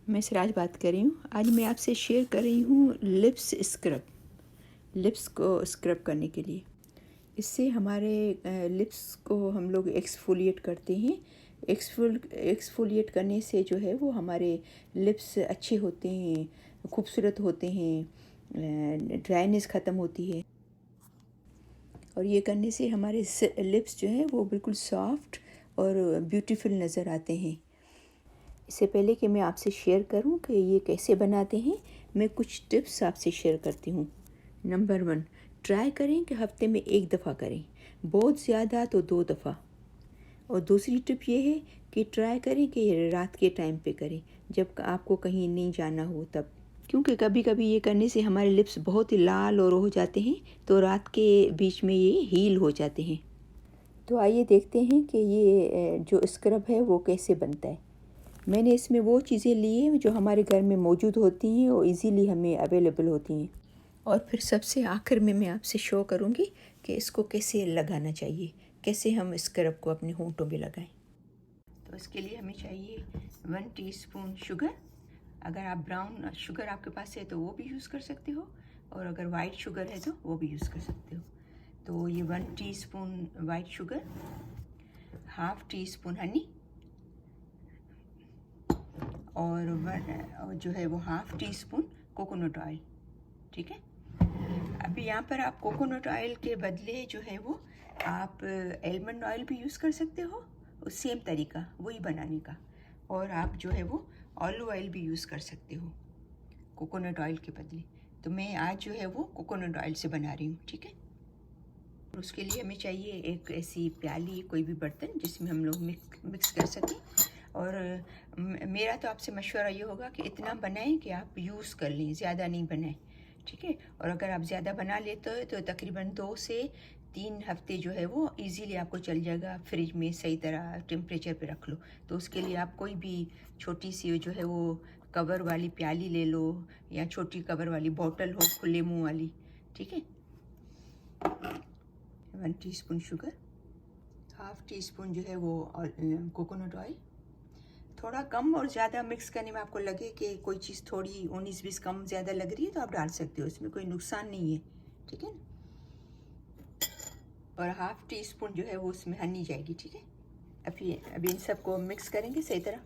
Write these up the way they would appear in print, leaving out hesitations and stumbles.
मैं सिराज बात कर रही हूँ। आज मैं आपसे शेयर कर रही हूँ लिप्स स्क्रब, लिप्स को स्क्रब करने के लिए। इससे हमारे लिप्स को हम लोग एक्सफोलिएट करते हैं। एक्सफोलिएट करने से जो है वो हमारे लिप्स अच्छे होते हैं, खूबसूरत होते हैं, ड्राइनेस ख़त्म होती है। और ये करने से हमारे लिप्स जो हैं वो बिल्कुल सॉफ्ट और ब्यूटीफुल नज़र आते हैं। इससे पहले कि मैं आपसे शेयर करूं कि ये कैसे बनाते हैं, मैं कुछ टिप्स आपसे शेयर करती हूँ। नंबर 1, ट्राई करें कि हफ्ते में 1 दफ़ा करें, बहुत ज़्यादा तो 2 दफ़ा। और दूसरी टिप ये है कि ट्राई करें कि रात के टाइम पे करें, जब आपको कहीं नहीं जाना हो तब, क्योंकि कभी कभी ये करने से हमारे लिप्स बहुत ही लाल और हो जाते हैं, तो रात के बीच में ये हील हो जाते हैं। तो आइए देखते हैं कि ये जो स्क्रब है वो कैसे बनता है। मैंने इसमें वो चीज़ें ली हैं जो हमारे घर में मौजूद होती हैं और इजीली हमें अवेलेबल होती हैं। और फिर सबसे आखिर में मैं आपसे शो करूँगी कि इसको कैसे लगाना चाहिए, कैसे हम स्क्रब को अपने होंठों पे लगाएं। तो इसके लिए हमें चाहिए 1 टीस्पून शुगर। अगर आप ब्राउन शुगर आपके पास है तो वो भी यूज़ कर सकते हो, और अगर वाइट शुगर है तो वो भी यूज़ कर सकते हो। तो ये 1 teaspoon white sugar, half tea spoon Honey, और जो है वो half tea spoon coconut oil. ठीक है। अभी यहाँ पर आप कोकोनट ऑयल के बदले जो है वो आप एलमंड ऑयल भी यूज़ कर सकते हो, सेम तरीका वही बनाने का। और आप जो है वो ऑलिव ऑयल भी यूज़ कर सकते हो कोकोनट ऑयल के बदले। तो मैं आज जो है वो कोकोनट ऑयल से बना रही हूँ। ठीक है। उसके लिए हमें चाहिए एक ऐसी प्याली, कोई भी बर्तन जिसमें हम लोग मिक्स कर सकें। और मेरा तो आपसे मशवरा ये होगा कि इतना बनाएं कि आप यूज़ कर लें, ज़्यादा नहीं बनाएं। ठीक है। और अगर आप ज़्यादा बना लेते हो तो तकरीबन 2 से 3 हफ्ते जो है वो इजीली आपको चल जाएगा। फ्रिज में सही तरह टेम्परेचर पे रख लो। तो उसके लिए आप कोई भी छोटी सी जो है वो कवर वाली प्याली ले लो, या छोटी कवर वाली बॉटल हो खुले मुँह वाली। ठीक है। 1 teaspoon sugar, half tea spoon जो है वो कोकोनट ऑयल। थोड़ा कम और ज़्यादा मिक्स करने में आपको लगे कि कोई चीज़ थोड़ी 19-20 कम ज़्यादा लग रही है तो आप डाल सकते हो, इसमें कोई नुकसान नहीं है। ठीक है ना। और हाफ टी स्पून जो है वो उसमें हनी जाएगी। ठीक है। अभी इन सबको मिक्स करेंगे सही तरह।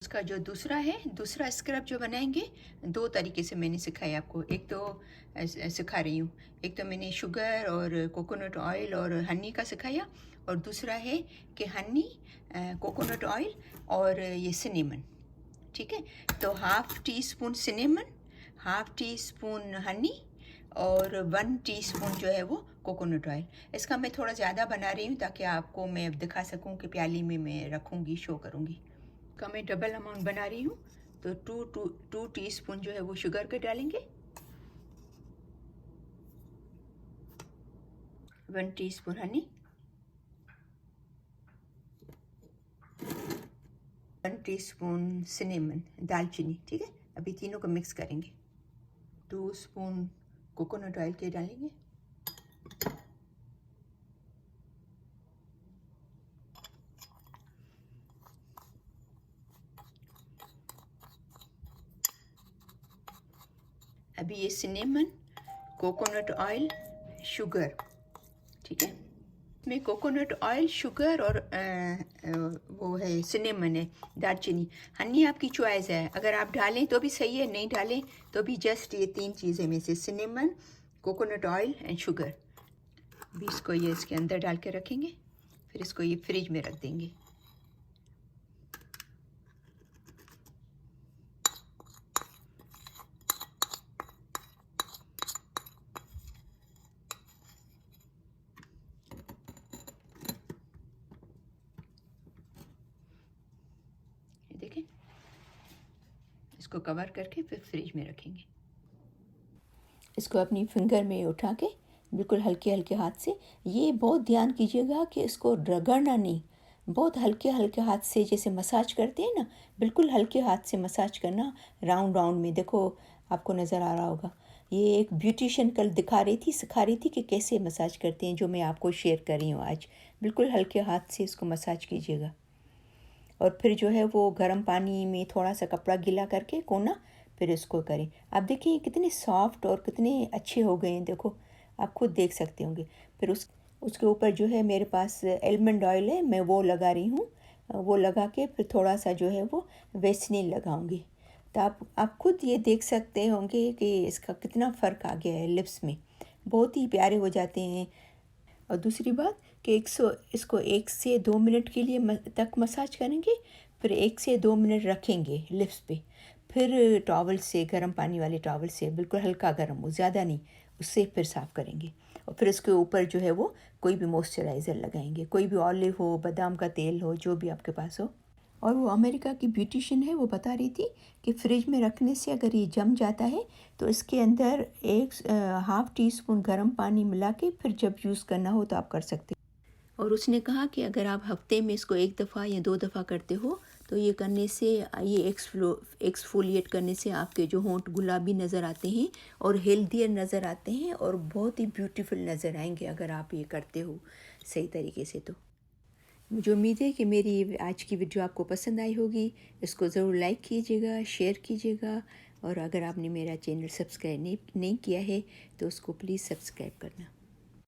उसका जो दूसरा स्क्रब जो बनाएंगे, 2 तरीके से मैंने सिखाया आपको। एक तो सिखा रही हूँ, एक तो मैंने शुगर और कोकोनट ऑयल और हनी का सिखाया, और दूसरा है कि हनी, कोकोनट ऑयल और ये सिनेमन। ठीक है। तो half tea spoon cinnamon, half tea spoon Honey, और 1 टीस्पून जो है वो कोकोनट ऑयल। इसका मैं थोड़ा ज़्यादा बना रही हूँ ताकि आपको मैं दिखा सकूँ कि प्याली में मैं रखूँगी, शो करूँगी। का मैं डबल अमाउंट बना रही हूँ, तो 2 टीस्पून जो है वो शुगर के डालेंगे, 1 टीस्पून हनी, 1 टीस्पून सिनेमन, दालचीनी। ठीक है। अभी तीनों को मिक्स करेंगे। 2 स्पून कोकोनट ऑयल के डालेंगे, अभी ये सिनेमन, कोकोनट ऑयल, शुगर। ठीक है। में कोकोनट ऑयल, शुगर और वो है सिनेमन है, दालचीनी। हनी आपकी चॉइस है, अगर आप डालें तो भी सही है, नहीं डालें तो भी जस्ट ये 3 चीज़ें में से cinnamon, coconut oil and sugar. अभी इसको ये इसके अंदर डाल के रखेंगे, फिर इसको ये फ्रिज में रख देंगे। देखें, इसको कवर करके फिर फ्रिज में रखेंगे। इसको अपनी फिंगर में उठा के बिल्कुल हल्के हल्के हाथ से, ये बहुत ध्यान कीजिएगा कि इसको रगड़ना नहीं, बहुत हल्के हल्के हाथ से, जैसे मसाज करते हैं ना, बिल्कुल हल्के हाथ से मसाज करना, राउंड राउंड में। देखो आपको नज़र आ रहा होगा, ये एक ब्यूटिशियन कल सिखा रही थी कि कैसे मसाज करते हैं, जो मैं आपको शेयर कर रही हूँ आज। बिल्कुल हल्के हाथ से इसको मसाज कीजिएगा। और फिर जो है वो गर्म पानी में थोड़ा सा कपड़ा गीला करके कोना, फिर इसको करें। आप देखिए कितने सॉफ्ट और कितने अच्छे हो गए हैं, देखो आप खुद देख सकते होंगे। फिर उसके ऊपर जो है मेरे पास एलमंड ऑयल है, मैं वो लगा रही हूँ। वो लगा के फिर थोड़ा सा जो है वो वेस्लिन लगाऊंगी। तो आप खुद ये देख सकते होंगे कि इसका कितना फ़र्क आ गया है लिप्स में, बहुत ही प्यारे हो जाते हैं। और दूसरी बात कि इसको 1 से 2 मिनट के लिए तक मसाज करेंगे, फिर 1 से 2 मिनट रखेंगे लिप्स पे, फिर टॉवल से, गर्म पानी वाले टॉवल से, बिल्कुल हल्का गर्म हो, ज़्यादा नहीं, उससे फिर साफ़ करेंगे। और फिर उसके ऊपर जो है वो कोई भी मॉइस्चराइज़र लगाएंगे, कोई भी ऑलिव हो, बादाम का तेल हो, जो भी आपके पास हो। और वो अमेरिका की ब्यूटिशियन है, वो बता रही थी कि फ्रिज में रखने से अगर ये जम जाता है तो इसके अंदर एक हाफ़ टी स्पून गर्म पानी मिला के फिर जब यूज़ करना हो तो आप कर सकते हैं। और उसने कहा कि अगर आप हफ्ते में इसको 1 दफ़ा या 2 दफ़ा करते हो तो ये करने से, ये एक्सफोलिएट करने से आपके जो होंठ गुलाबी नज़र आते हैं और हेल्दियर नज़र आते हैं और बहुत ही ब्यूटीफुल नज़र आएंगे अगर आप ये करते हो सही तरीके से। तो मुझे उम्मीद है कि मेरी आज की वीडियो आपको पसंद आई होगी। इसको ज़रूर लाइक कीजिएगा, शेयर कीजिएगा, और अगर आपने मेरा चैनल सब्सक्राइब नहीं किया है तो उसको प्लीज़ सब्सक्राइब करना।